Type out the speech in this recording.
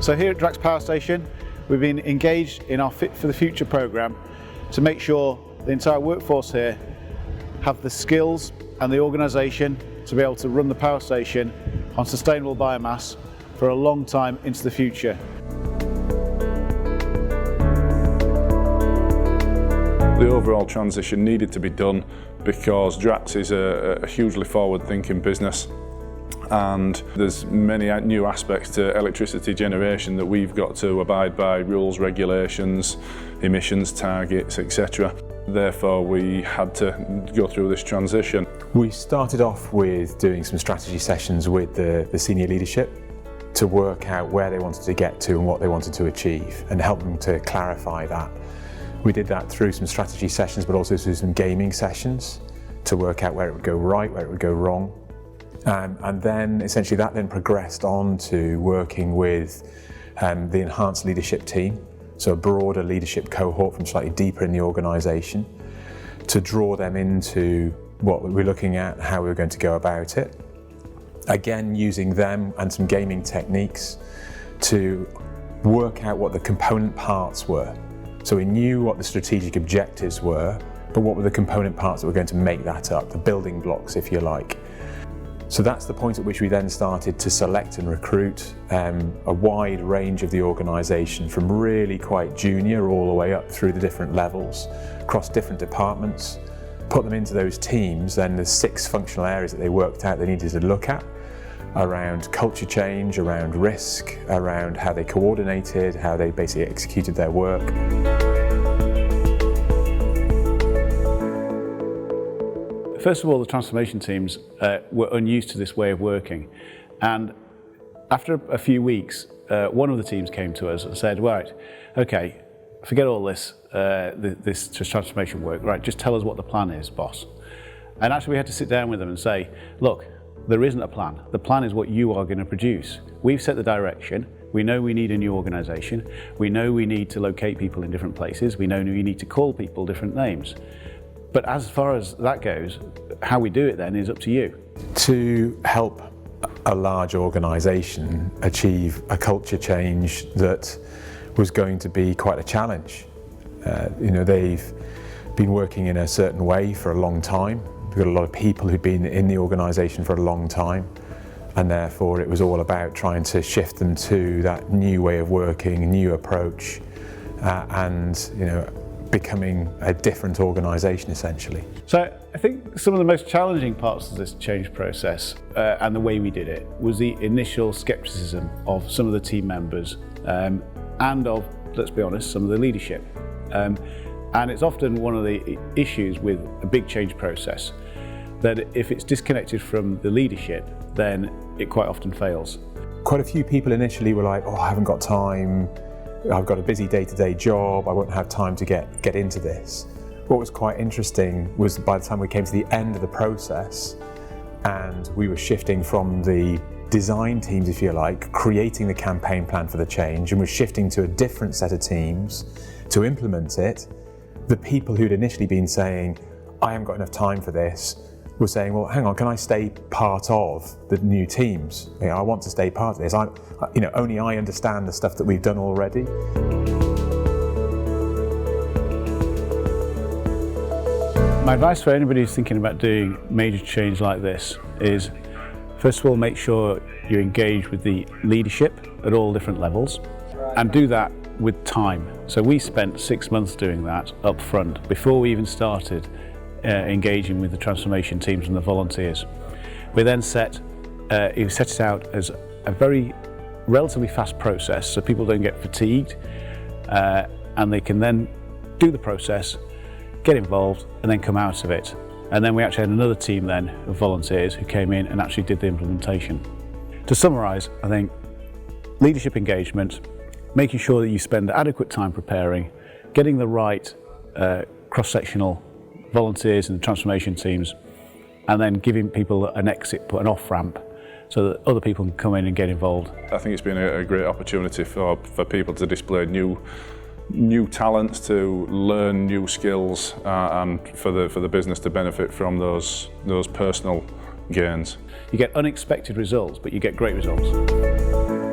So here at Drax Power Station, we've been engaged in our Fit for the Future programme to make sure the entire workforce here have the skills and the organisation to be able to run the power station on sustainable biomass for a long time into the future. The overall transition needed to be done because Drax is a hugely forward-thinking business, and there's many new aspects to electricity generation that we've got to abide by: rules, regulations, emissions targets, etc. Therefore, we had to go through this transition. We started off with doing some strategy sessions with the senior leadership to work out where they wanted to get to and what they wanted to achieve, and help them to clarify that. We did that through some strategy sessions, but also through some gaming sessions to work out where it would go right, where it would go wrong. And then essentially that then progressed on to working with the enhanced leadership team, so a broader leadership cohort from slightly deeper in the organisation, to draw them into what we were looking at, how we were going to go about it. Again, using them and some gaming techniques to work out what the component parts were. So we knew what the strategic objectives were, but what were the component parts that were going to make that up, the building blocks, if you like. So that's the point at which we then started to select and recruit a wide range of the organisation, from really quite junior all the way up through the different levels, across different departments, put them into those teams. Then there's 6 functional areas that they worked out they needed to look at, around culture change, around risk, around how they coordinated, how they basically executed their work. First of all, the transformation teams were unused to this way of working, and after a few weeks, one of the teams came to us and said, right, okay, forget all this, this transformation work, right, just tell us what the plan is, boss. And actually we had to sit down with them and say, look, there isn't a plan. The plan is what you are going to produce. We've set the direction. We know we need a new organisation. We know we need to locate people in different places. We know we need to call people different names. But as far as that goes, how we do it then is up to you. To help a large organisation achieve a culture change that was going to be quite a challenge. They've been working in a certain way for a long time. We've got a lot of people who've been in the organisation for a long time, and therefore it was all about trying to shift them to that new way of working, a new approach, and becoming a different organisation essentially. So I think some of the most challenging parts of this change process and the way we did it was the initial scepticism of some of the team members and of, let's be honest, some of the leadership. And it's often one of the issues with a big change process that if it's disconnected from the leadership, then it quite often fails. Quite a few people initially were like, oh, I haven't got time, I've got a busy day-to-day job, I won't have time to get into this. What was quite interesting was by the time we came to the end of the process and we were shifting from the design teams, if you like, creating the campaign plan for the change, and we're shifting to a different set of teams to implement it, the people who'd initially been saying, I haven't got enough time for this, were saying, well, hang on, can I stay part of the new teams? I want to stay part of this. Only I understand the stuff that we've done already. My advice for anybody who's thinking about doing major change like this is, first of all, make sure you engage with the leadership at all different levels, and do that with time. So we spent 6 months doing that up front before we even started engaging with the transformation teams and the volunteers. We then set it out as a very relatively fast process so people don't get fatigued, and they can then do the process, get involved, and then come out of it. And then we actually had another team then of volunteers who came in and actually did the implementation. To summarise, I think leadership engagement, making sure that you spend adequate time preparing, getting the right cross-sectional volunteers and the transformation teams, and then giving people an exit, an off-ramp, so that other people can come in and get involved. I think it's been a great opportunity for people to display new talents, to learn new skills, and for the business to benefit from those personal gains. You get unexpected results, but you get great results.